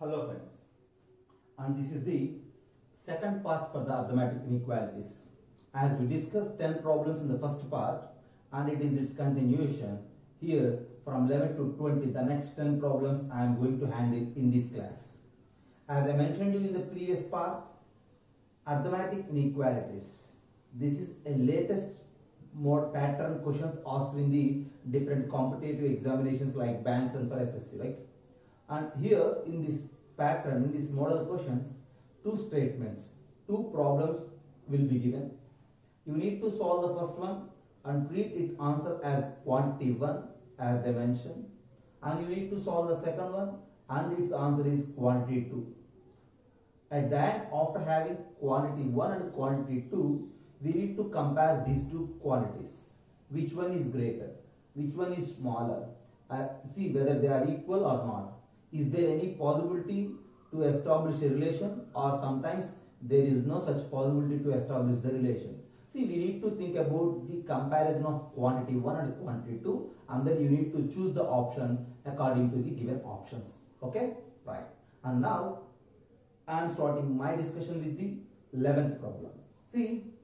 Hello friends, and this is the second part for the arithmetic inequalities. As we discussed 10 problems in the first part and it is its continuation, here from 11 to 20 the next 10 problems I am going to handle in this class. As I mentioned you in the previous part, arithmetic inequalities. This is a latest more pattern questions asked in the different competitive examinations like banks and for SSC, right? And here in this pattern, in this model questions, two statements, two problems will be given. You need to solve the first one and treat its answer as quantity 1 as they mentioned, and you need to solve the second one and its answer is quantity 2. At that, after having quantity 1 and quantity 2, we need to compare these two quantities. Which one is greater? Which one is smaller? See whether they are equal or not. Is there any possibility to establish a relation, or sometimes there is no such possibility to establish the relation? See, we need to think about the comparison of quantity 1 and quantity 2, and then you need to choose the option according to the given options. Okay? Right. And now I am starting my discussion with the 11th problem. See,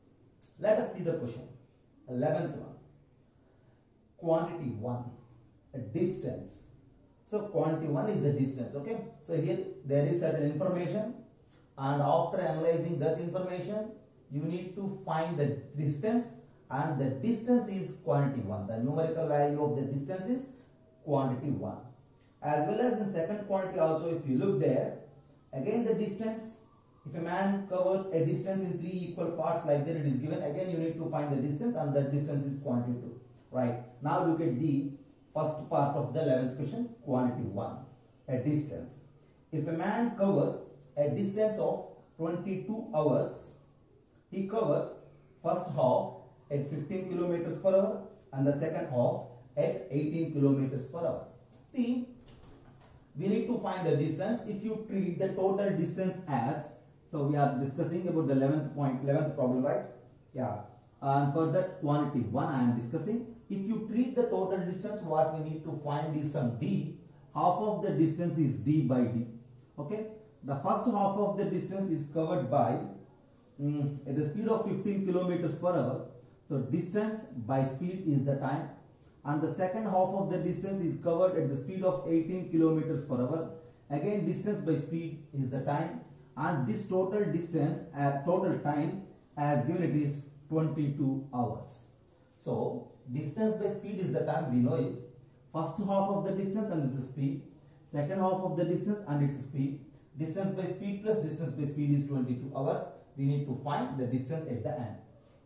let us see the question. 11th one. Quantity 1, a distance. So quantity 1 is the distance. Okay. So here there is certain information, and after analyzing that information, you need to find the distance, and the distance is quantity 1. The numerical value of the distance is quantity 1. As well as in second quantity also, if you look there, again the distance, if a man covers a distance in 3 equal parts like that it is given, again you need to find the distance, and that distance is quantity 2. Right. Now look at the first part of the 11th question, quantity 1, a distance. If a man covers a distance of 22 hours, he covers first half at 15 kilometers per hour and the second half at 18 kilometers per hour. See, we need to find the distance. If you treat the total distance as, so we are discussing about the 11th problem, right? Yeah. And for that quantity 1 I am discussing. If you treat the total distance, what we need to find is some d. Half of the distance is d by d. Okay. The first half of the distance is covered by at the speed of 15 kilometers per hour. So distance by speed is the time, and the second half of the distance is covered at the speed of 18 kilometers per hour. Again distance by speed is the time, and this total distance total time as given it is 22 hours. So distance by speed is the time, we know it. First half of the distance and its speed, second half of the distance and its speed. Distance by speed plus distance by speed is 22 hours. We need to find the distance at the end.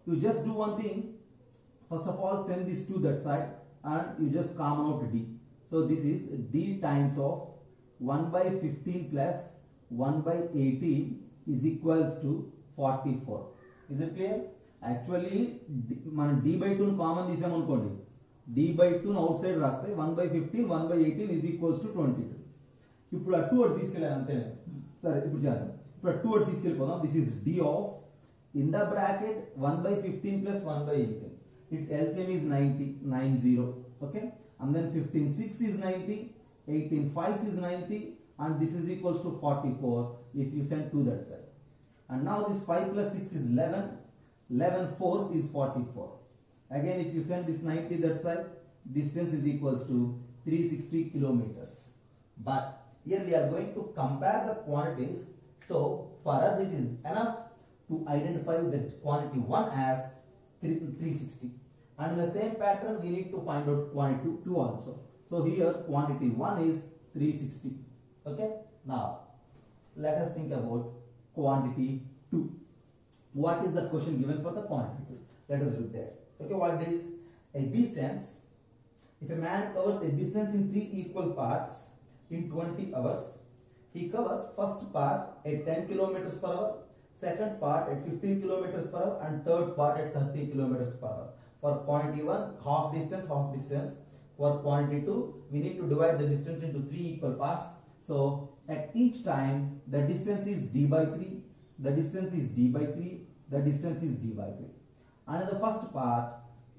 You just do one thing. First of all, send this to that side and you just common out d. So this is d times of 1 by 15 plus 1 by 18 is equals to 44. Is it clear? Actually, d by 2 common is anukondi. D by 2 outside raste 1 by 15, 1 by 18 is equals to 22. ఇప్పుడు అటు అటు తీసుకెళ్ళాను అంతేనే. సరే ఇప్పుడు చేద్దాం. ఇప్పుడు అటు అటు తీసుకెళ్ళిపోదాం. This is d of in the bracket 1 by 15 plus 1 by 18. Its LCM is 90. Okay. And then 15 6 is 90, 18 5 is 90, and this is equals to 44 if you send to that side. And now this 5 plus 6 is 11. 11 4 is 44. Again if you send this 90 that side, distance is equals to 360 kilometers. But here we are going to compare the quantities. So for us it is enough to identify the quantity 1 as 360. And in the same pattern we need to find out quantity 2 also. So here quantity 1 is 360. Okay. Now let us think about quantity 2. What is the question given for the quantity 2? Let us look there. Okay, what is a distance? If a man covers a distance in 3 equal parts in 20 hours, he covers first part at 10 kilometers per hour, second part at 15 kilometers per hour, and third part at 30 kilometers per hour. For quantity 1, half distance, half distance. For quantity 2, we need to divide the distance into 3 equal parts. So at each time the distance is d by 3, the distance is d by 3, the distance is d by 3. And in the first part,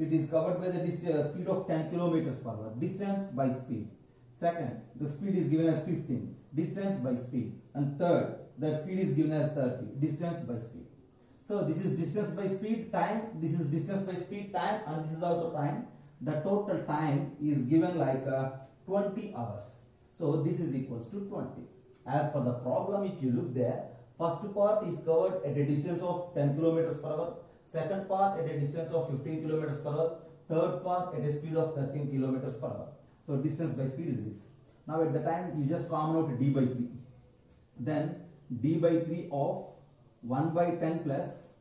it is covered by the speed of 10 kilometers per hour, distance by speed. Second, the speed is given as 15, distance by speed. And third, the speed is given as 30, distance by speed. So this is distance by speed, time, this is distance by speed, time, and this is also time. The total time is given like 20 hours. So this is equals to 20. As per the problem, if you look there, first part is covered at a distance of 10 kilometers per hour, second part at a distance of 15 kilometers per hour, third part at a speed of 13 kilometers per hour. So distance by speed is this. Now at the time you just common out d by 3. Then d by 3 of 1 by 10 plus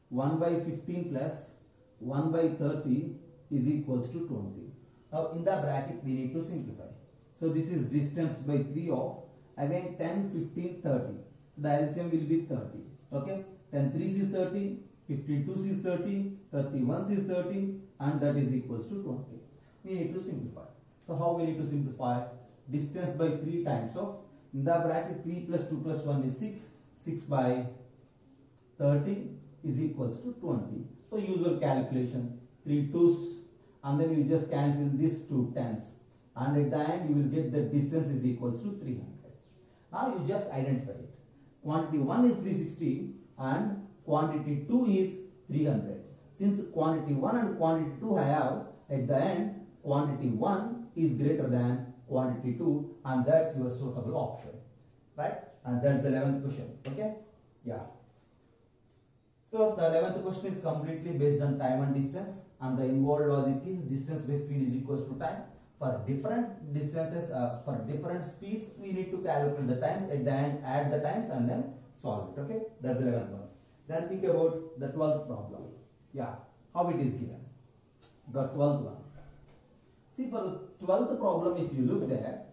1 by 15 plus 1 by 30 is equals to 20. Now in the bracket we need to simplify. So this is distance by 3 of again 10, 15, 30. The LCM will be 30. Okay. 10 3s is 30, 15 2s is 30, 31 is 30, and that is equals to 20. We need to simplify. So how we need to simplify? Distance by 3 times of, in the bracket 3 plus 2 plus 1 is 6. 6 by 30 is equals to 20. So usual calculation, 3 2s, and then you just cancel these 2 10s. And at the end you will get the distance is equals to 300. Now you just identify it. Quantity 1 is 360 and quantity 2 is 300. Since quantity 1 and quantity 2 I have, at the end quantity 1 is greater than quantity 2, and that's your suitable option, right? And that's the 11th question. Okay, yeah. So the 11th question is completely based on time and distance, and the involved logic is distance by speed is equals to time. For different distances, for different speeds, we need to calculate the times. At the end, add the times and then solve it. Okay, that's the 11th one. Then think about the 12th problem. Yeah, how it is given. The 12th one. See, for the 12th problem, if you look there,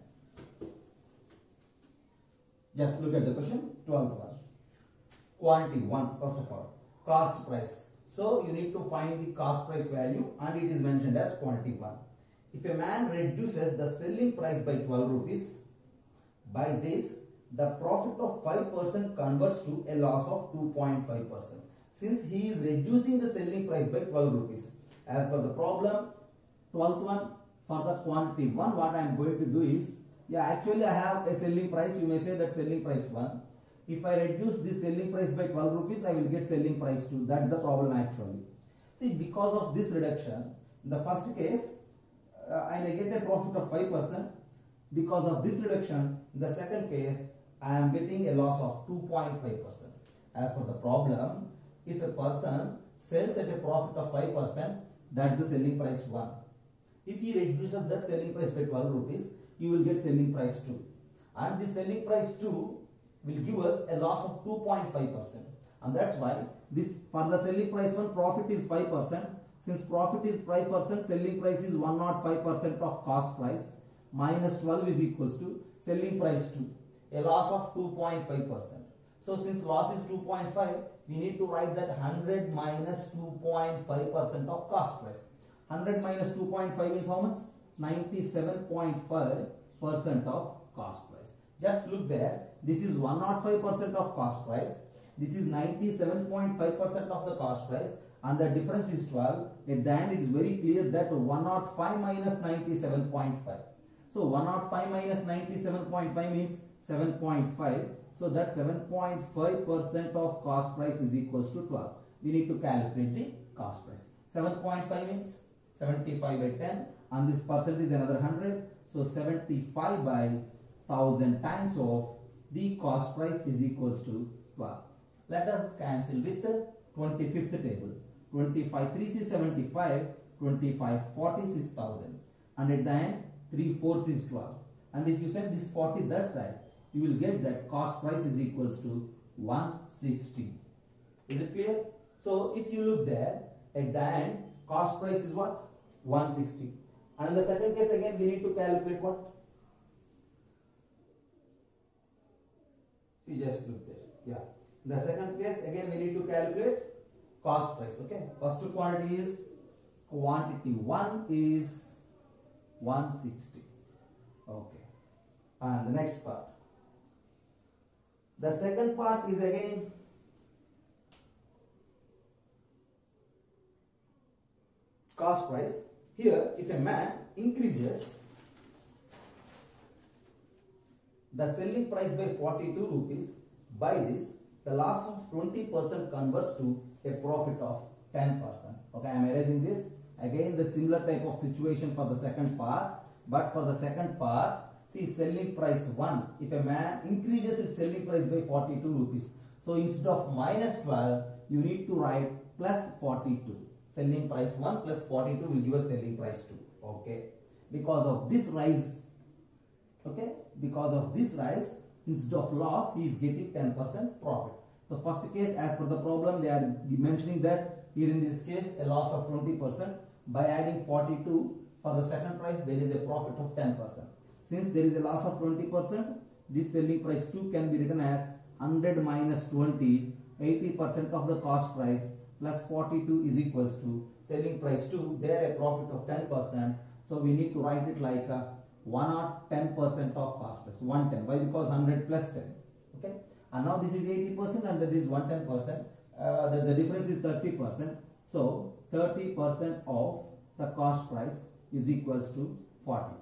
just look at the question. 12th one. Quantity 1, first of all. Cost price. So you need to find the cost price value, and it is mentioned as quantity 1. If a man reduces the selling price by 12 rupees, by this the profit of 5% converts to a loss of 2.5%. Since he is reducing the selling price by 12 rupees. As per the problem, 12th one, for the quantity 1, what I am going to do is, yeah, actually I have a selling price, you may say that selling price 1. If I reduce this selling price by 12 rupees, I will get selling price 2. That's the problem actually. See, because of this reduction, in the first case, I may get a profit of 5%. Because of this reduction, in the second case, I am getting a loss of 2.5%. As per the problem, if a person sells at a profit of 5%, that's the selling price 1. If he reduces that selling price by 12 rupees, you will get selling price 2. And this selling price 2 will give us a loss of 2.5%. And that's why this, for the selling price 1, profit is 5%. Since profit is 5%, selling price is 105% of cost price, minus 12 is equals to selling price 2, a loss of 2.5%. So since loss is 2.5, we need to write that 100 minus 2.5% of cost price. 100 minus 2.5 is how much? 97.5% of cost price. Just look there, this is 105% of cost price, this is 97.5% of the cost price, and the difference is 12. At the end, it is very clear that 105 minus 97.5. So 105 minus 97.5 means 7.5. So that 7.5% of cost price is equals to 12. We need to calculate the cost price. 7.5 means 75 by 10, and this percent is another 100. So 75 by 1000 times of the cost price is equals to 12. Let us cancel with the 25th table. 25 3s is 75, 25 40s is 1000, and at the end 3 4s is 12. And if you send this 40 that side, you will get that cost price is equals to 160. Is it clear? So if you look there, at the end cost price is what? 160. And in the second case again we need to calculate what? See, just look there. Yeah. In the second case again we need to calculate cost price. Okay. First quantity is quantity 1 is 160. Okay. And the next part. The second part is again cost price. Here, if a man increases the selling price by 42 rupees. By this, the loss of 20% converts to a profit of 10%. Okay, I am erasing this. Again, the similar type of situation for the second part. But for the second part, see selling price 1. If a man increases its selling price by 42 rupees. So instead of minus 12, you need to write plus 42. Selling price 1 plus 42 will give us selling price 2. Okay. Because of this rise, okay, because of this rise, instead of loss, he is getting 10% profit. So first case, as per the problem, they are mentioning that here in this case, a loss of 20%. By adding 42 for the second price, there is a profit of 10%. Since there is a loss of 20%, this selling price 2 can be written as 100 minus 20, 80% of the cost price plus 42 is equals to selling price 2, there a profit of 10%. So we need to write it like 1 or 10% of cost price, 110. Why? Because 100 plus 10. Okay. And now this is 80% and this is 110%. The difference is 30%. So 30% of the cost price is equals to 42.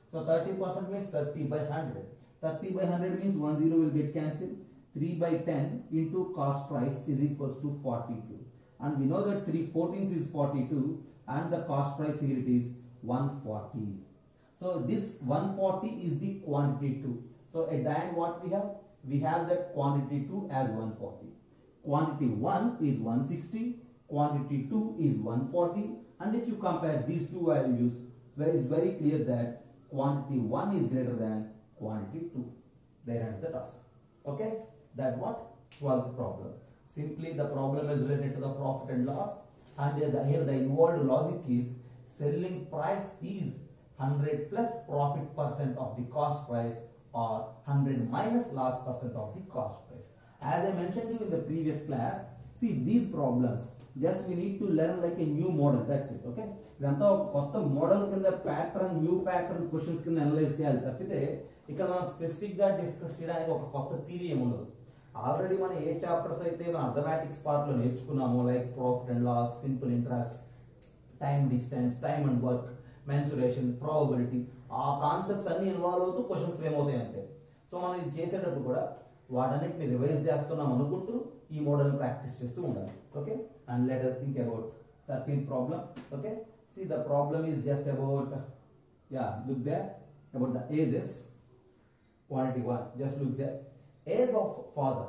So 30% means 30 by 100. 30 by 100 means 1 0 will get cancelled. 3 by 10 into cost price is equals to 42. And we know that 3 14ths is 42 and the cost price here it is 140. So this 140 is the quantity 2. So at the end what we have? We have that quantity 2 as 140. Quantity 1 is 160. Quantity 2 is 140. And if you compare these two values, it is very clear that quantity 1 is greater than quantity 2. There ends the task. Okay, that's what 12th problem. Simply the problem is related to the profit and loss, and here the involved logic is selling price is 100 plus profit percent of the cost price or 100 minus loss percent of the cost price. As I mentioned to you in the previous class, see these problems just we need to learn like a new model, that's it. Okay, ఇదంతా కొత్త model కింద pattern new pattern questions కింద analyse చేయాలి తప్పితే ఇక్కడ మనం specific గా discuss చేయడానికి ఒక కొత్త థియరీ ఏమి ఉండదు. ఆల్రెడీ మనం ఏ చాప్టర్స్ అయితే మనం అథమెటిక్స్ పార్ట్ లో నేర్చుకున్నామో like profit and loss, simple interest, time distance, time and work, mensuration, probability, ఆ కాన్సెప్ట్స్ అన్ని ఇన్వాల్వ్ అవుతూ క్వశ్చన్స్ ఫ్రేమ్ అవుతాయి అంతే. సో మనం ఇది చేసేటప్పుడు కూడా వాటన్నిటిని రివైజ్ చేస్తున్నాం అనుకుంటూ ఈ మోడల్ ప్రాక్టీస్ చేస్తూ ఉండాలి. Okay, and let us think about 13th problem. Okay, see the problem is just about look there about the ages. Quantity 1, just look there. Age of father.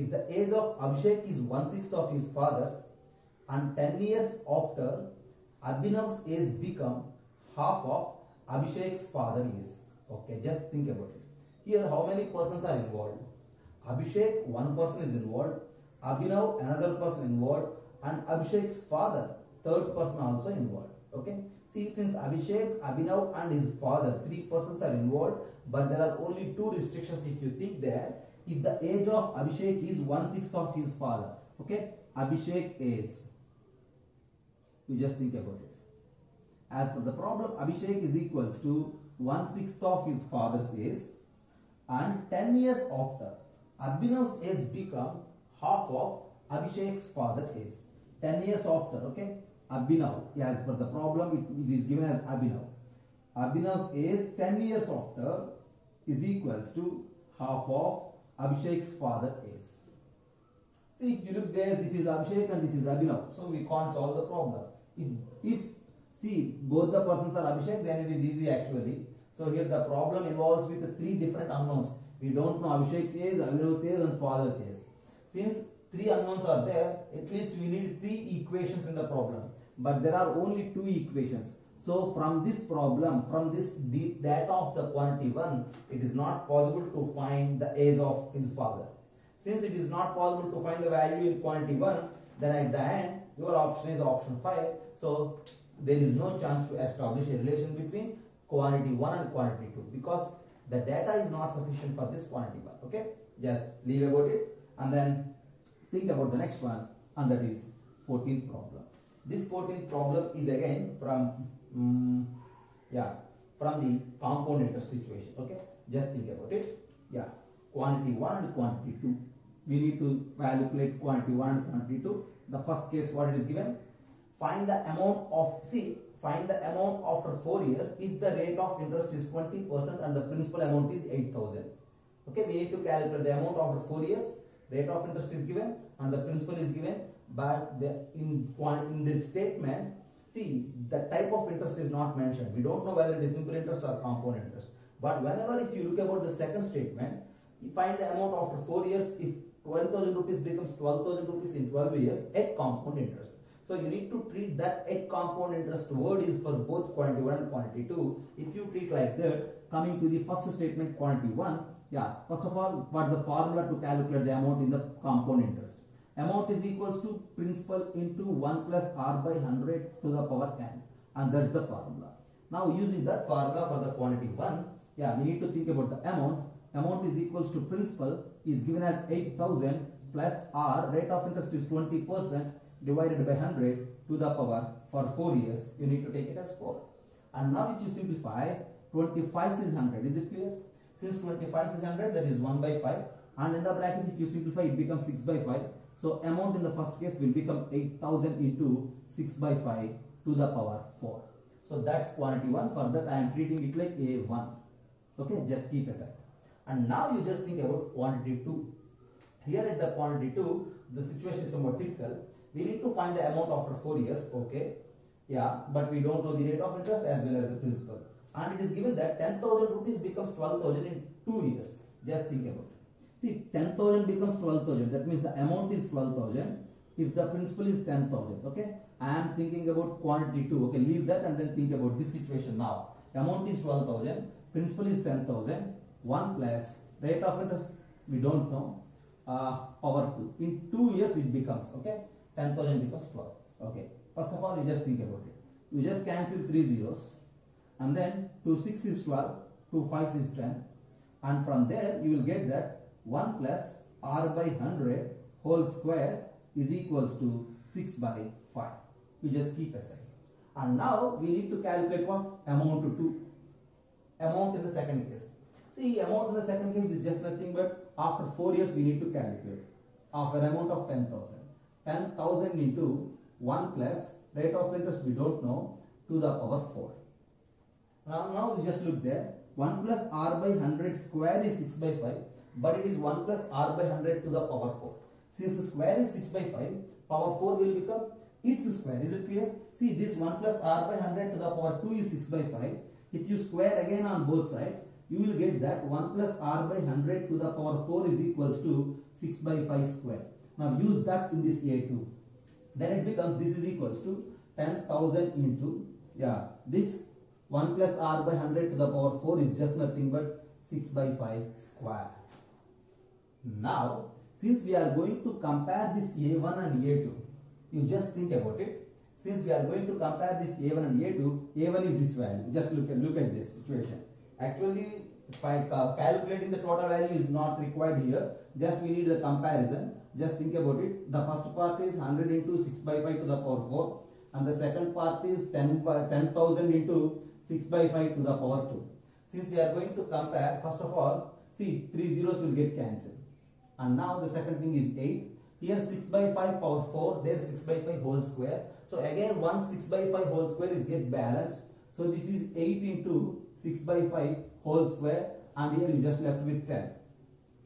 If the age of Abhishek is 1/6 of his father's and 10 years after Abhinav's age become half of Abhishek's father is. Okay, just think about it. Here how many persons are involved? Abhishek, one person is involved, Abhinav, another person involved, and Abhishek's father, third person also involved. Okay, see since Abhishek, Abhinav and his father, 3 persons are involved, but there are only 2 restrictions if you think there. If the age of Abhishek is 1/6 of his father, okay, Abhishek is, you just think about it. As per the problem, Abhishek is equals to 1/6 of his father's age, and 10 years after Abhinav's age become half of Abhishek's father's age. 10 years after, okay, Abhinav, as per the problem it is given as Abhinav. Abhinav's age 10 years after is equals to half of Abhishek's father's age. See, if you look there, this is Abhishek and this is Abhinav, so we can't solve the problem. If see both the persons are Abhishek, then it is easy actually. So here the problem involves with the 3 different unknowns. We don't know Abhishek's age, Abhinav's age and father's age. Since 3 unknowns are there, at least we need 3 equations in the problem, but there are only 2 equations. So from this problem, from this data of the quantity 1, it is not possible to find the age of his father. Since it is not possible to find the value in quantity 1, then at the end your option is option 5. So there is no chance to establish a relation between quantity 1 and quantity 2 because the data is not sufficient for this quantity 1. Okay, just leave about it and then think about the next one, and that is 14th problem. This 14th problem is again from from the compound interest situation. Okay, just think about it. Quantity 1 and quantity 2. We need to calculate quantity 1 and quantity 2. The first case what it is given, find the amount after 4 years if the rate of interest is 20% and the principal amount is 8,000. Okay, we need to calculate the amount after 4 years. Rate of interest is given and the principal is given, but in this statement, see, the type of interest is not mentioned. We don't know whether it is simple interest or compound interest. But whenever if you look about the second statement, you find the amount after 4 years. If 10,000 rupees becomes 12,000 rupees in 12 years at compound interest. So you need to treat that at compound interest word is for both quantity 1 and quantity 2. If you treat like that, coming to the first statement, quantity 1, yeah, first of all, what's the formula to calculate the amount in the compound interest? Amount is equals to principal into 1 plus r by 100 to the power n, and that's the formula. Now using that formula for the quantity 1, yeah, we need to think about the amount. Amount is equals to principal is given as 8,000 plus r, rate of interest is 20% divided by 100 to the power for 4 years. You need to take it as 4. And now if you simplify, 25 is 100. Is it clear? Since 25 is 100, that is 1 by 5. And in the bracket, if you simplify, it becomes 6 by 5. So amount in the first case will become 8,000 into 6 by 5 to the power 4. So that's quantity 1. For that, I am treating it like A1. Okay, just keep aside. And now you just think about quantity 2. Here at the quantity 2, the situation is somewhat typical. We need to find the amount after 4 years. Okay, yeah, but we don't know the rate of interest as well as the principal. And it is given that 10,000 rupees becomes 12,000 in 2 years. Just think about it. See, 10,000 becomes 12,000. That means the amount is 12,000 if the principal is 10,000. Okay, I am thinking about quantity 2. Okay, leave that and then think about this situation now. Amount is 12,000, principal is 10,000. 1 plus rate of interest we don't know, power 2. In 2 years it becomes, okay, 10,000 becomes 12. Okay, first of all you just think about it. You just cancel 3 zeros and then 2 6 is 12, 2 5 is 10, and from there you will get that 1 plus r by 100 whole square is equals to 6 by 5. You just keep aside. And now we need to calculate what? Amount to 2. Amount in the second case. See, amount in the second case is just nothing but after 4 years we need to calculate of an amount of 10,000. 10,000 into 1 plus rate of interest we don't know to the power 4. Now we just look there. 1 plus r by 100 square is 6 by 5, but it is 1 plus r by 100 to the power 4. Since the square is 6 by 5, power 4 will become its square. Is it clear? See, this 1 plus r by 100 to the power 2 is 6 by 5. If you square again on both sides, you will get that 1 plus r by 100 to the power 4 is equals to 6 by 5 square. Now use that in this A2. Then it becomes, this is equals to 10,000 into, yeah, this 1 plus r by 100 to the power 4 is just nothing but 6 by 5 square. Now, since we are going to compare this A1 and A2, you just think about it. Since we are going to compare this A1 and A2, A1 is this value. Just look at this situation. Actually, calculating the total value is not required here. Just we need the comparison. Just think about it. The first part is 100 into 6 by 5 to the power 4. And the second part is 10,000 into 6 by 5 to the power 2. Since we are going to compare, first of all, see, 3 zeros will get cancelled. And now the second thing is 8. Here 6 by 5 power 4, there 6 by 5 whole square. So again 1 6 by 5 whole square is get balanced. So this is 8 into 6 by 5 whole square, and here you just left with 10.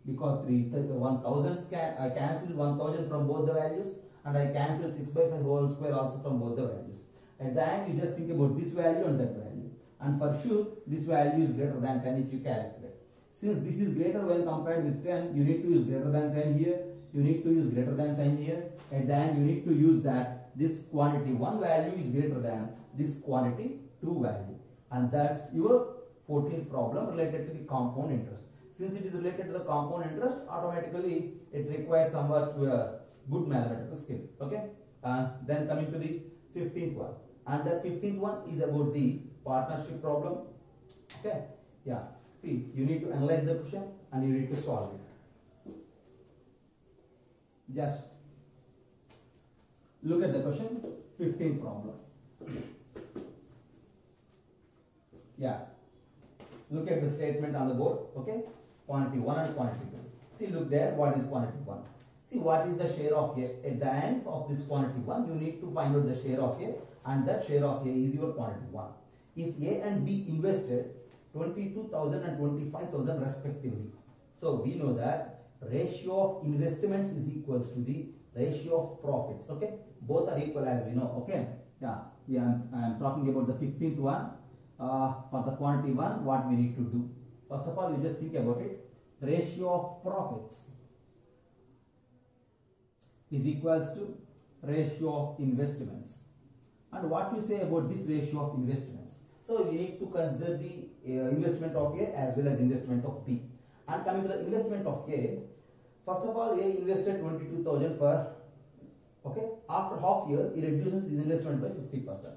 Because 1000 cancelled 1000 from both the values, and I cancelled 6 by 5 whole square also from both the values. At the end you just think about this value and that value. And for sure this value is greater than 10 if you calculate. Since this is greater when compared with 10, you need to use greater than sign here. You need to use greater than sign here. At the end you need to use that this quantity 1 value is greater than this quantity 2 value. And that's your 14th problem related to the compound interest. Since it is related to the compound interest, automatically it requires somewhat good mathematical skill. Okay. Then coming to the 15th one. And the 15th one is about the partnership problem. Okay. Yeah. See, you need to analyze the question and you need to solve it. Just look at the question, 15th problem. Yeah. Look at the statement on the board. Okay. Quantity 1 and quantity 2. See, look there. What is quantity 1? See, what is the share of A? At the end of this quantity 1, you need to find out the share of A, and that share of A is your quantity 1. If A and B invested 22,000 and 25,000 respectively, So we know that ratio of investments is equals to the ratio of profits. Okay, both are equal as we know. Okay, I am talking about the 15th one. For the quantity one, what we need to do? First of all, you just think about it. Ratio of profits is equals to ratio of investments. And what you say about this ratio of investments? So we need to consider the investment of A as well as investment of B. And coming to the investment of A, first of all, A invested 22,000 for, okay, after half year, he reduces his investment by 50%.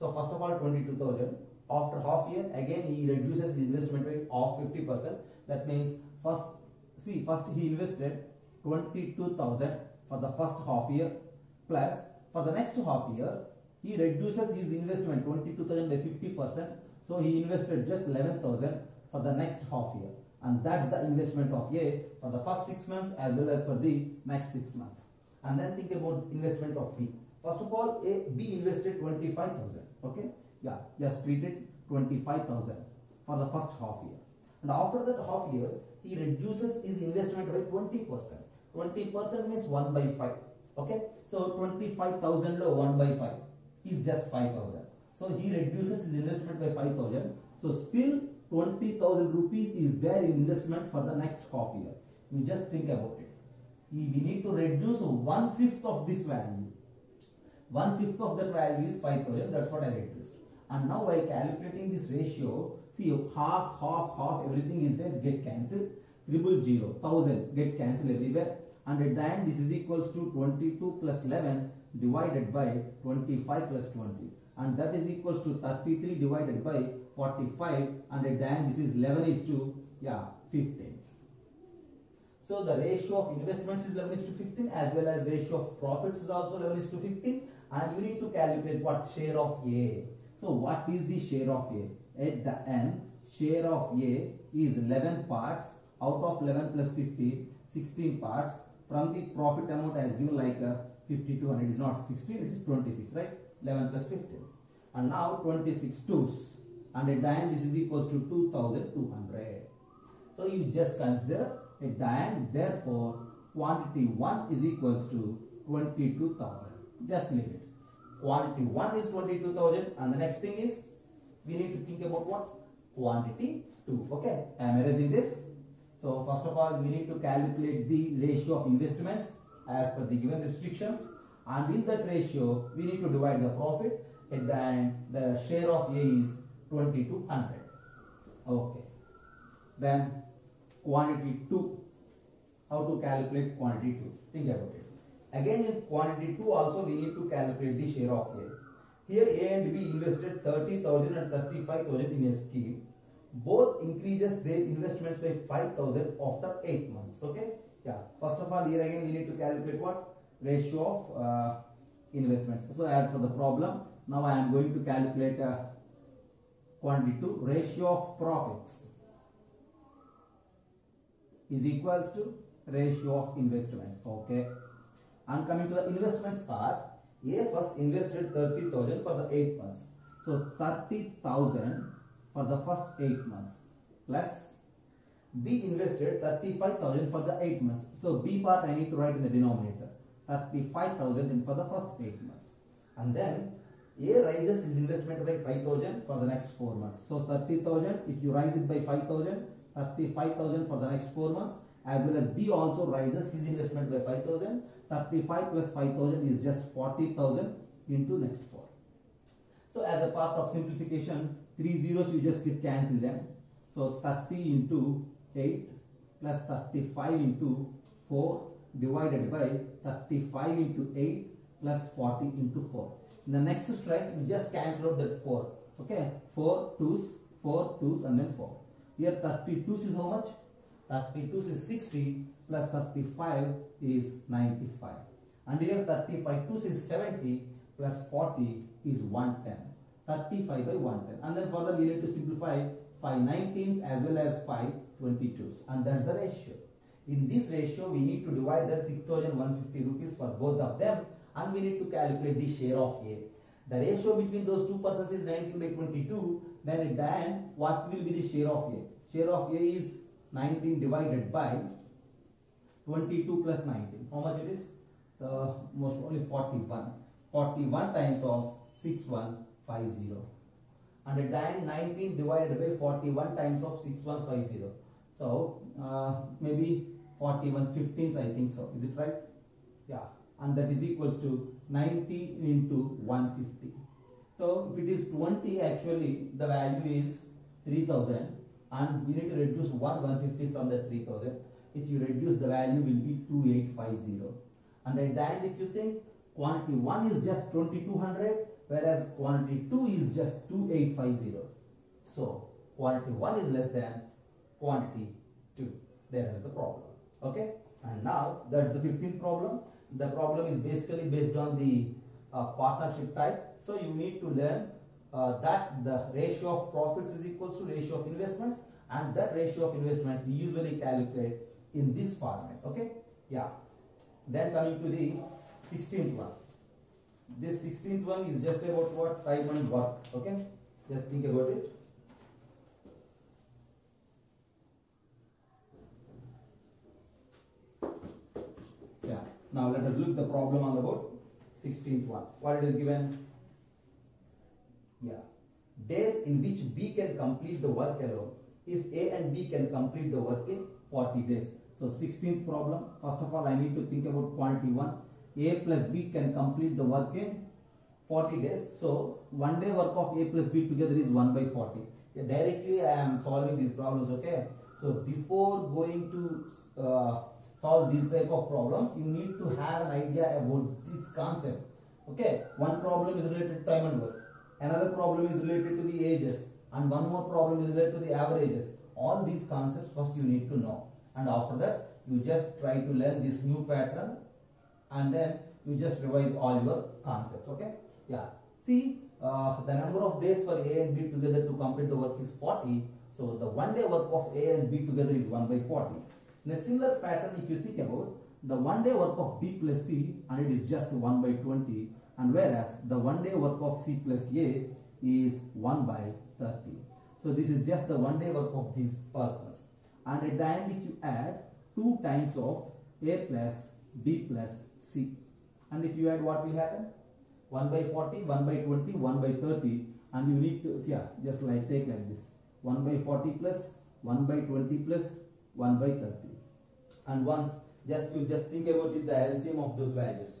So first of all, 22,000. After half year, again he reduces his investment rate of 50%. That means first he invested 22,000 for the first half year, plus for the next half year he reduces his investment 22,000 by 50%. So he invested just 11,000 for the next half year, and that's the investment of A for the first 6 months as well as for the next 6 months. And then think about investment of B. First of all, B invested 25,000. Okay, just treat it 25,000 for the first half year, and after that half year he reduces his investment by 20%. 20% means 1 by 5. Okay, so 25,000 low 1 by 5 is just 5,000. So he reduces his investment by 5,000. So still 20,000 rupees is there in investment for the next half year. You just think about it. We need to reduce 1/5 of this value. 1/5 of that value is 5,000. That's what I reduced. And now while calculating this ratio, see, half, everything is there, get cancelled. 000, 1,000 get cancelled everywhere. And at the end, this is equals to 22 plus 11 divided by 25 plus 20. And that is equals to 33 divided by 45. And at the end, this is 11 is to 15. So the ratio of investments is 11 is to 15, as well as ratio of profits is also 11 is to 15. And you need to calculate what share of A. So what is the share of A? At the end, share of A is 11 parts. Out of 11 plus 15, 16 parts. From the profit amount as given like 52, and it is not 16, it is 26, right? 11 plus 15. And now 26 twos. And at the end, this is equals to 2,200. So you just consider at the end, therefore, quantity 1 is equals to 22,000. Just leave it. Quantity 1 is 22,000, and the next thing is we need to think about what? Quantity 2. Okay, I am erasing this. So first of all, we need to calculate the ratio of investments as per the given restrictions, and in that ratio we need to divide the profit. At the end, the share of A is 2,200. Okay. Then quantity 2. How to calculate quantity 2? Think about it. Again, in quantity 2 also we need to calculate the share of A. Here A and B invested 30,000 and 35,000 in a scheme. Both increases their investments by 5,000 after 8 months. Okay. First of all, here again we need to calculate what? Ratio of investments. So as per the problem, now I am going to calculate quantity 2. Ratio of profits is equals to ratio of investments. Okay. And coming to the investments part, A first invested 30,000 for the 8 months. So 30,000 for the first 8 months, plus B invested 35,000 for the 8 months. So B part I need to write in the denominator, 35,000 for the first 8 months. And then A raises his investment by 5,000 for the next 4 months. So 30,000, if you raise it by 5,000, 35,000 for the next 4 months, as well as B also rises his investment by 5,000. 35 plus 5,000 is just 40,000 into next 4. So as a part of simplification, 3 zeros you just get cancel them. So 30 into 8 plus 35 into 4 divided by 35 into 8 plus 40 into 4. In the next strike, you just cancel out that 4. Okay, 4 twos and then 4. Here 32 is how much? 32 is 60 plus 35 is 95. And here 35 twos is 70 plus 40 is 110. 35 by 110. And then further we need to simplify 5 19s as well as 5 22s. And that's the ratio. In this ratio, we need to divide that 6,150 rupees for both of them. And we need to calculate the share of A. The ratio between those two persons is 19 by 22. Then at the end, what will be the share of A? Share of A is 19 divided by 22 plus 19. How much it is? Most only 41. 41 times of 6150. And then 19 divided by 41 times of 6150. So maybe 41 15ths, I think so. Is it right? Yeah. And that is equals to 90 into 150. So if it is 20, actually the value is 3000, and we need to reduce 150 from the 3000. If you reduce, the value will be 2850. And at the end, if you think quantity 1 is just 2200, whereas quantity 2 is just 2850. So quantity 1 is less than quantity 2. There is the problem. Okay. And now that's the 15th problem. The problem is basically based on the partnership type. So you need to learn that the ratio of profits is equals to ratio of investments, and that ratio of investments we usually calculate in this format. Okay. Yeah. Then coming to the 16th one. This 16th one is just about what? Time and work. Okay. Just think about it. Yeah. Now let us look the problem on about 16th one. What it is given? Yeah. Days in which B can complete the work alone if A and B can complete the work in 40 days. So 16th problem. First of all, I need to think about quantity 1. A plus B can complete the work in 40 days. So 1 day work of A plus B together is 1 by 40. Directly I am solving these problems. Okay. So before going to solve these type of problems, you need to have an idea about its concept. Okay. One problem is related to time and work. Another problem is related to the ages. And one more problem is related to the averages. All these concepts first you need to know. And after that, you just try to learn this new pattern, and then you just revise all your concepts. Okay. Yeah. See, the number of days for A and B together to complete the work is 40. So the 1 day work of A and B together is 1 by 40. In a similar pattern, if you think about the 1 day work of B plus C, and it is just 1 by 20, and whereas the 1 day work of C plus A is 1 by 30. So this is just the 1 day work of these persons. And at the end, if you add 2 times of A plus B plus C, and if you add, what will happen? 1 by 40, 1 by 20, 1 by 30, and you need to, yeah, just like take like this, 1 by 40 plus 1 by 20 plus 1 by 30. And once you just think about it, the LCM of those values.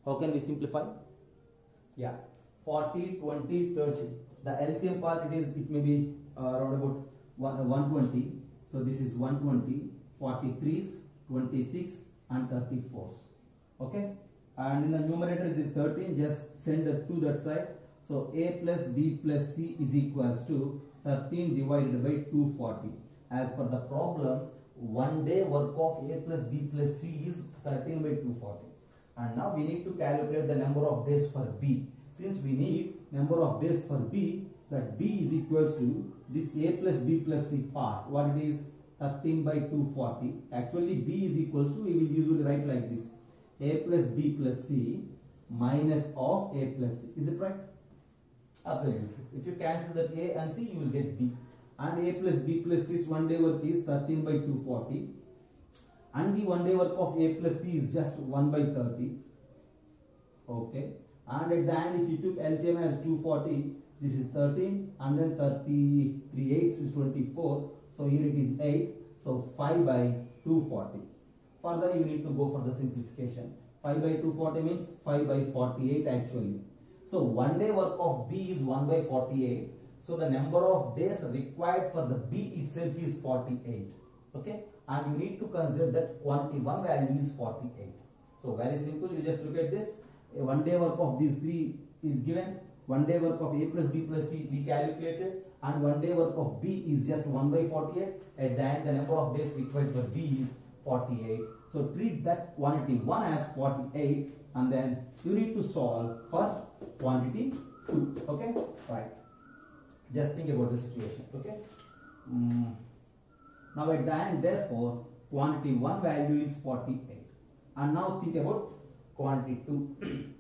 How can we simplify? Yeah, 40, 20, 30. The LCM part, it may be around about 120. So this is 120, 43s, 26 and 34s. Okay. And in the numerator it is 13. Just send that to that side. So A plus B plus C is equals to 13 divided by 240. As per the problem, 1 day work of A plus B plus C is 13 by 240. And now we need to calculate the number of days for B. Since we need number of days for B, that B is equals to this A plus B plus C part. What it is? 13 by 240. Actually B is equals to, we will usually write like this, A plus B plus C minus of A plus C. Is it right? Absolutely. If you cancel that A and C, you will get B. And A plus B plus C's 1 day work is 13 by 240. And the 1 day work of A plus C is just 1 by 30. Okay. And at the end, if you took LCM as 240, this is 13, and then 33 eighths is 24. So here it is 8. So 5 by 240. Further, you need to go for the simplification. 5 by 240 means 5 by 48 actually. So 1 day work of B is 1 by 48. So the number of days required for the B itself is 48. Okay. And you need to consider that quantity 1 value is 48. So very simple. You just look at this. A 1 day work of these three is given. 1 day work of A plus B plus C we calculated, and 1 day work of B is just 1 by 48. At the end, the number of days required for B is 48. So treat that quantity 1 as 48, and then you need to solve for quantity 2. Okay, right. Just think about the situation. Okay. Now at the end, therefore, quantity 1 value is 48. And now think about quantity 2.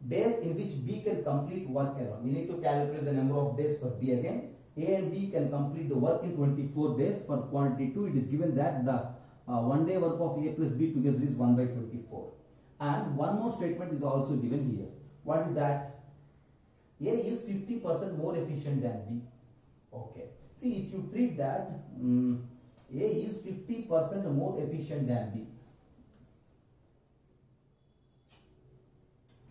Days in which B can complete work alone. We need to calculate the number of days for B again. A and B can complete the work in 24 days. For quantity 2, it is given that the 1 day work of A plus B together is 1 by 24. And one more statement is also given here. What is that? A is 50% more efficient than B. Okay. See, if you treat that, A is 50% more efficient than B.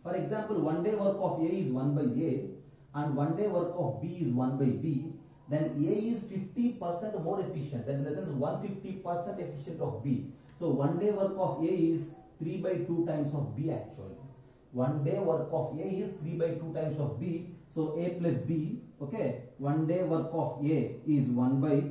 For example, 1 day work of A is 1 by A and 1 day work of B is 1 by B, then A is 50% more efficient. That in the sense 150% efficient of B. So 1 day work of A is 3 by 2 times of B actually. 1 day work of A is 3 by 2 times of B. So A plus B, okay, 1 day work of A is 1 by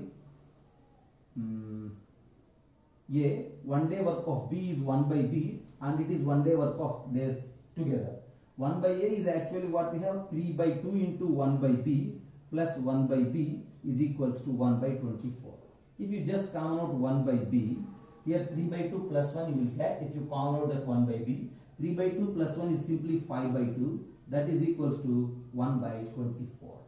A, 1 day work of B is 1 by B, and it is 1 day work of they together. 1 by A is actually what we have, 3 by 2 into 1 by B plus 1 by B is equals to 1 by 24. If you just count out 1 by B, here 3 by 2 plus 1 you will get. If you count out that 1 by B, 3 by 2 plus 1 is simply 5 by 2, that is equals to 1 by 24.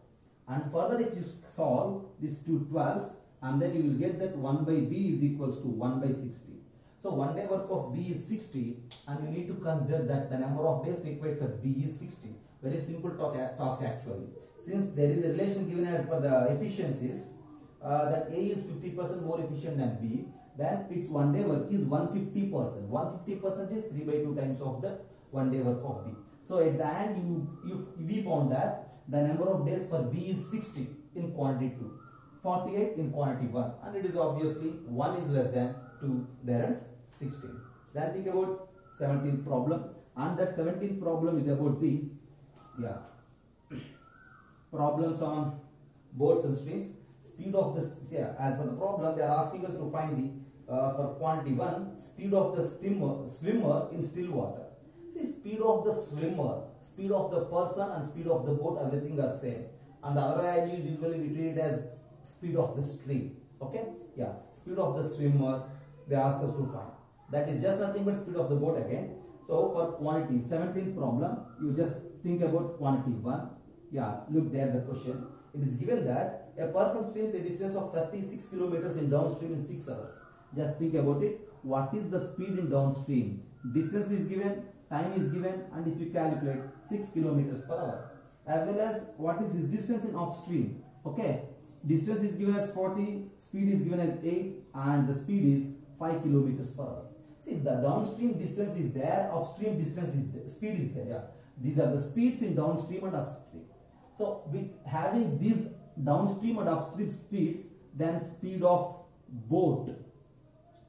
And further if you solve these two 12s, and then you will get that 1 by B is equals to 1 by 60. So 1 day work of B is 60, and you need to consider that the number of days required for B is 60. Very simple task actually. Since there is a relation given as per the efficiencies, that A is 50% more efficient than B, then its 1 day work is 150%. 150% is 3 by 2 times of the 1 day work of B. So at the end we found that the number of days for B is 60 in quantity 2, 48 in quantity 1, and it is obviously 1 is less than 2, there is 16. Then think about 17th problem, and that 17th problem is about the problems on boats and streams. Speed of the as per the problem they are asking us to find the for quantity 1 speed of the swimmer in still water. See, speed of the swimmer, speed of the person and speed of the boat, everything are same, and the other value is usually we treat it as speed of the stream. Okay, speed of the swimmer they ask us to find. That is just nothing but speed of the boat again. So for quantity 17th problem, you just think about quantity 1. Look there the question. It is given that a person swims a distance of 36 kilometers in downstream in 6 hours. Just think about it. What is the speed in downstream? Distance is given, time is given, and if you calculate 6 kilometers per hour. As well as what is his distance in upstream? Okay, distance is given as 40, speed is given as 8, and the speed is 5 kilometers per hour. See, the downstream distance is there, upstream distance is there, speed is there. These are the speeds in downstream and upstream. So with having these downstream and upstream speeds, then speed of boat,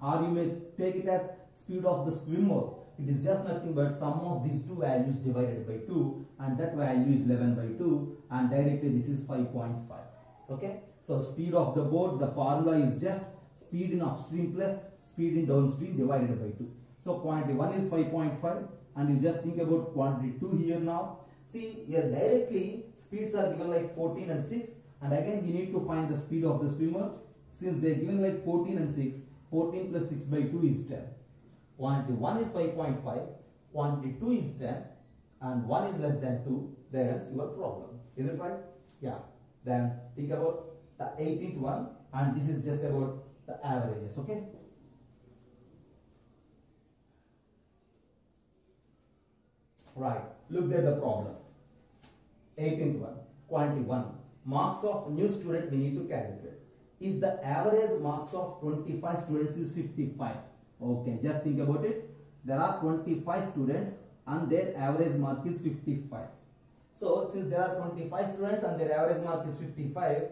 or you may take it as speed of the swimmer, it is just nothing but sum of these two values divided by 2, and that value is 11 by 2, and directly this is 5.5. Okay, so speed of the boat, the formula is just speed in upstream plus speed in downstream divided by 2. So quantity 1 is 5.5, and you just think about quantity 2 here now. See, here directly speeds are given like 14 and 6, and again we need to find the speed of the swimmer. Since they are given like 14 and 6, 14 plus 6 by 2 is 10. Quantity 1 is 5.5, quantity 2 is 10, and 1 is less than 2, there ends your problem. Is it right? Then think about the 18th one, and this is just about the averages. Okay, right, look at the problem. 18th one, quantity 1, marks of new student we need to calculate. If the average marks of 25 students is 55, okay, just think about it. There are 25 students and their average mark is 55. So since there are 25 students and their average mark is 55,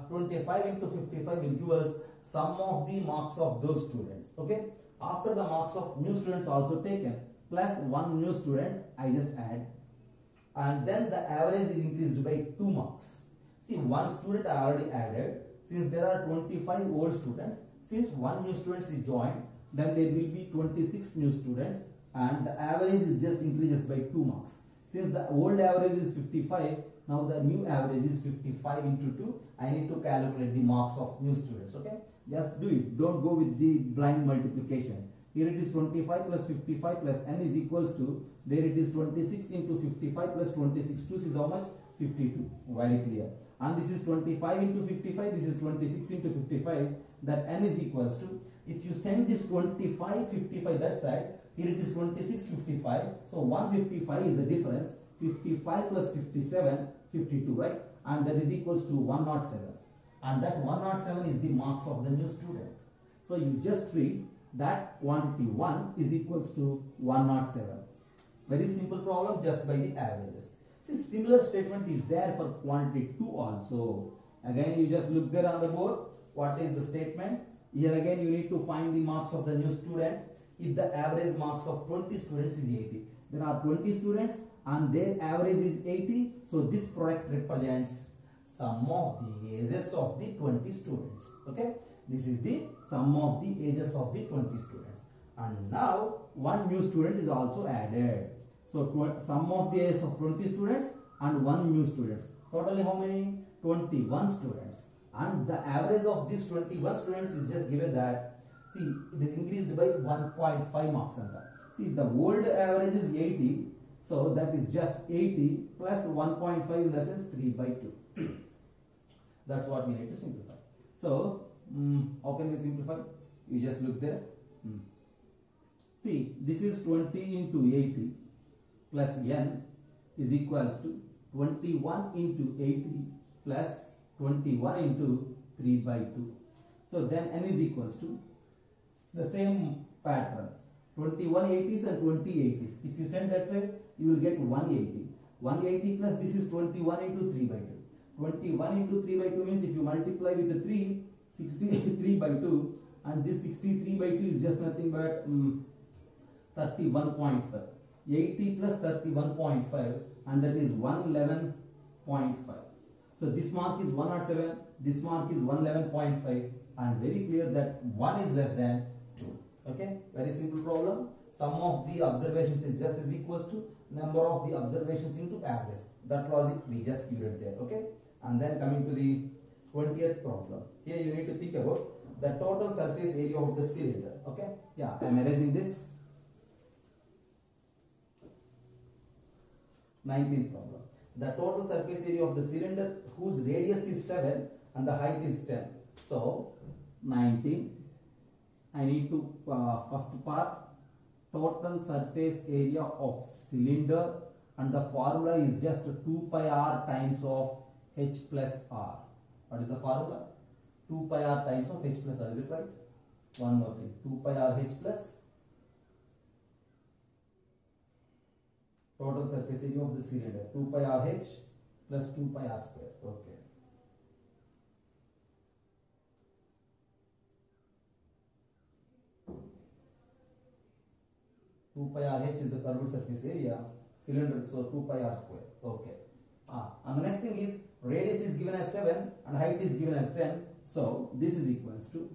25 into 55 will give us sum of the marks of those students. Okay, after the marks of new students also taken plus one new student, I just add, and then the average is increased by 2 marks. See, one student I already added. Since there are 25 old students, since one new student is joined, then there will be 26 new students, and the average is just increases by 2 marks. Since the old average is 55, now the new average is 55 into 2. I need to calculate the marks of new students. Okay, just do it. Don't go with the blind multiplication. Here it is 25 plus 55 plus n is equals to, there it is 26 into 55 plus 26. 2 is how much? 52. Very clear. and this is 25 into 55, this is 26 into 55, that n is equals to, if you send this 25 55 that side, here it is 26 55, so 155 is the difference, 55 plus 57 52, right, and that is equals to 107, and that 107 is the marks of the new student. So you just read that quantity 1 is equals to 107. Very simple problem just by the averages. See, similar statement is there for quantity 2 also. Again, you just look there on the board. What is the statement? Here again, you need to find the marks of the new student. If the average marks of 20 students is 80, there are 20 students and their average is 80. So this product represents sum of the ages of the 20 students. Okay, this is the sum of the ages of the 20 students. And now one new student is also added. So sum of the ages of 20 students and one new students. Totally how many? 21 students. And the average of these 21 students is just given that, see, it is increased by 1.5 marks. See, the old average is 80. So that is just 80 plus 1.5 in the sense 3 by 2. That's what we need to simplify. So how can we simplify? You just look there. See, this is 20 into 80 plus n is equals to 21 into 80 plus 21 into 3 by 2. So then n is equals to the same pattern, 21 80s and 20 80s. If you send that side, you will get 180. 180 plus this is 21 into 3 by 2. 21 into 3 by 2 means if you multiply with the 3, 63 by 2, and this 63 by 2 is just nothing but 31.5. 80 plus 31.5, and that is 111.5. So this mark is 107, this mark is 111.5, and very clear that 1 is less than 2. Okay, very simple problem. Sum of the observations is just as equals to number of the observations into average. That logic we just used there. Okay, and then coming to the 20th problem. Here you need to think about the total surface area of the cylinder. Okay, yeah, I am erasing this. 19th problem. The total surface area of the cylinder whose radius is 7 and the height is 10. So 19, I need to first part, total surface area of cylinder, and the formula is just 2 pi r times of h plus r. What is the formula? 2 pi r times of h plus r. Is it right? One more thing, 2 pi r h plus total surface area of the cylinder, 2 pi r h plus 2 pi r square. Okay. Two pi r h is the curved surface area, cylinder, so 2 pi r square. Okay. And the next thing is radius is given as 7 and height is given as 10. So this is equals to,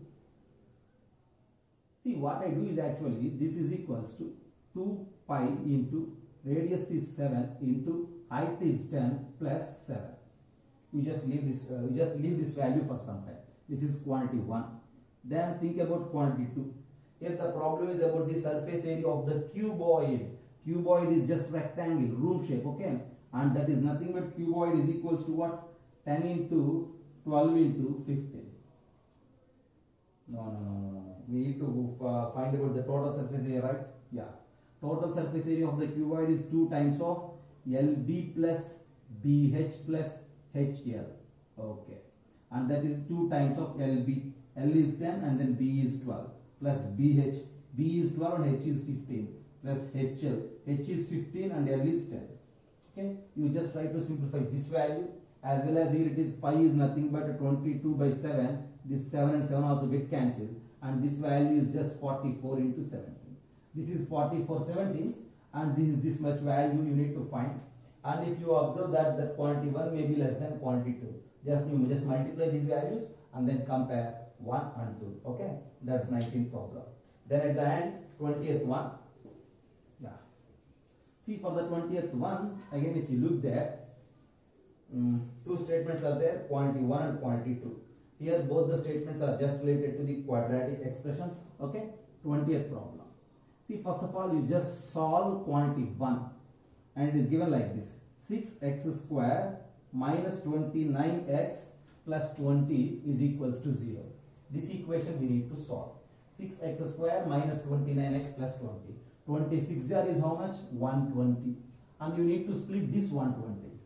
see what I do is actually this is equals to 2 pi into radius is 7 into height is 10 plus 7. You just leave this value for some time. This is quantity 1. Then think about quantity 2. Here the problem is about the surface area of the cuboid. Cuboid is just rectangle, room shape, okay? And that is nothing but cuboid is equals to what? 10 into 12 into 15. No. We need to find about the total surface area, right? Yeah. Total surface area of the cuboid is 2 times of LB plus BH plus HL. Okay. And that is 2 times of LB. L is 10 and then B is 12 plus BH. B is 12 and H is 15 plus HL. H is 15 and L is 10. Okay. You just try to simplify this value, as well as here it is pi is nothing but 22 by 7. This 7 and 7 also get cancelled, and this value is just 44 into 17. This is 44 17s, and this is this much value you need to find. And if you observe that quantity 1 may be less than quantity 2, you just multiply these values and then compare 1 and 2. Okay, that's 19th problem. Then at the end, 20th one. Yeah. See, for the 20th one, again if you look there, two statements are there, quantity 1 and quantity 2. Here both the statements are just related to the quadratic expressions. Okay, 20th problem. See, first of all, you just solve quantity 1, and it is given like this: 6x square minus 29x plus 20 is equals to 0. This equation we need to solve. 6x square minus 29x plus 20. 26 jar is how much? 120. And you need to split this 120.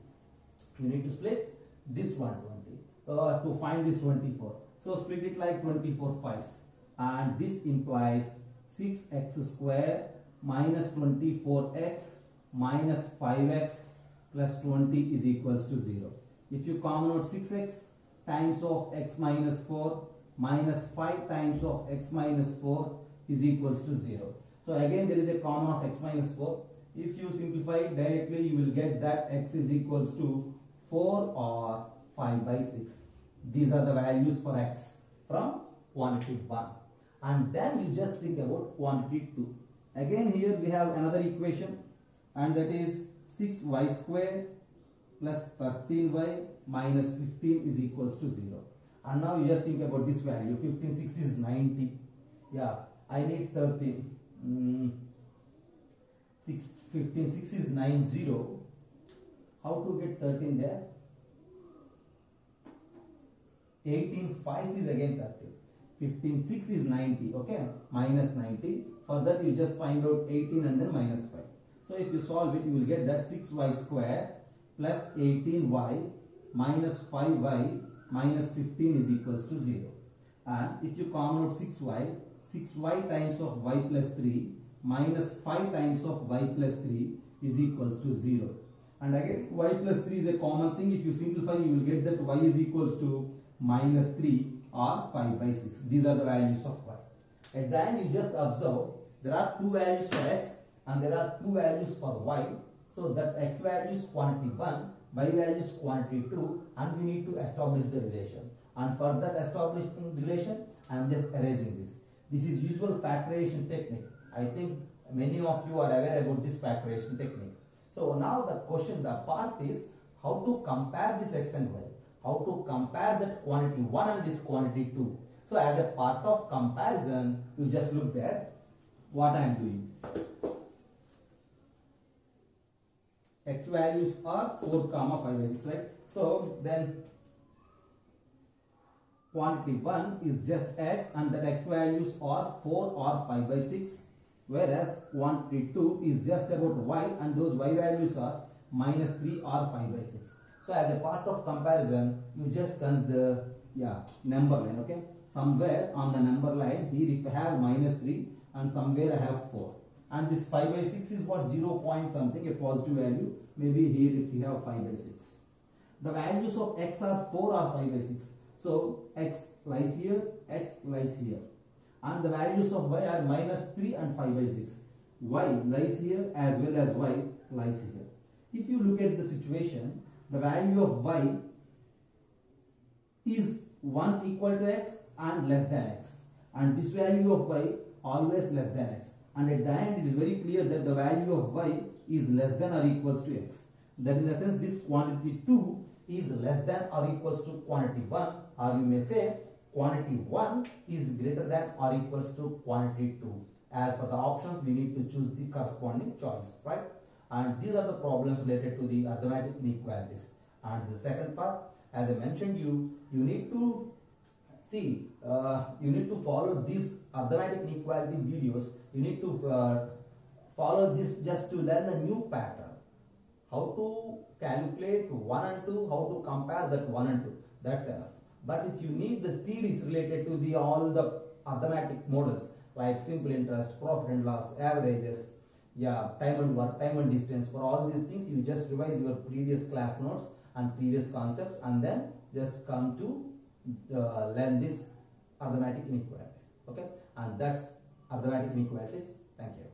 You need to split this 120 to find this 24. So split it like 24 5s. And this implies 6x square minus 24x minus 5x plus 20 is equals to 0. If you common out 6x times of x minus 4 minus 5 times of x minus 4 is equals to 0. So again there is a common of x minus 4. If you simplify directly, you will get that x is equals to 4 or 5 by 6. These are the values for x from quantity 1. And then you just think about quantity 2. Again here we have another equation, and that is 6y square plus 13y minus 15 is equals to 0. And now you just think about this value. 15 6 is 90. Yeah, I need 13. 15 6 is 90. How to get 13 there? 18 5 is again 30. 15 6 is 90. Okay, minus 90. For that you just find out 18 and then minus 5. So if you solve it, you will get that 6y square plus 18y minus 5y minus 15 is equals to 0. And if you common out 6y, 6y times of y plus 3 minus 5 times of y plus 3 is equals to 0. And again y plus 3 is a common thing. If you simplify, you will get that y is equals to minus 3 or 5 by 6. These are the values of y. At the end, you just observe there are two values for x and there are two values for y. So that x value is quantity 1, y value is quantity 2, and we need to establish the relation. And for that establishing relation, I am just erasing this. This is usual factorization technique. I think many of you are aware about this factorization technique. So now the question, the part is how to compare this x and y. How to compare that quantity 1 and this quantity 2. So as a part of comparison, you just look there what I am doing. X values are 4 comma 5 by 6, right? So then quantity 1 is just x and that x values are 4 or 5 by 6, whereas quantity 2 is just about y and those y values are minus 3 or 5 by 6. So as a part of comparison, you just consider number line, okay? Somewhere on the number line, here if I have minus 3 and somewhere I have 4. And this 5 by 6 is what, 0 point something, a positive value. Maybe here if you have 5 by 6. The values of x are 4 or 5 by 6. So x lies here, x lies here. And the values of y are minus 3 and 5 by 6. Y lies here as well as y lies here. If you look at the situation, the value of y is once equal to x and less than x. And this value of y always less than x. And at the end, it is very clear that the value of y is less than or equals to x. That in the sense, this quantity 2 is less than or equals to quantity 1, or you may say quantity 1 is greater than or equals to quantity 2. As for the options, we need to choose the corresponding choice, right? And these are the problems related to the arithmetic inequalities. And the second part, as I mentioned you need to see, you need to follow these arithmetic inequality videos. You need to follow this just to learn a new pattern. How to calculate 1 and 2, how to compare that 1 and 2. That's enough. But if you need the theories related to the all the arithmetic models like simple interest, profit and loss, averages, time and work, time and distance, for all these things you just revise your previous class notes and previous concepts and then just come to learn this arithmetic inequalities. Okay, and that's arithmetic inequalities. Thank you.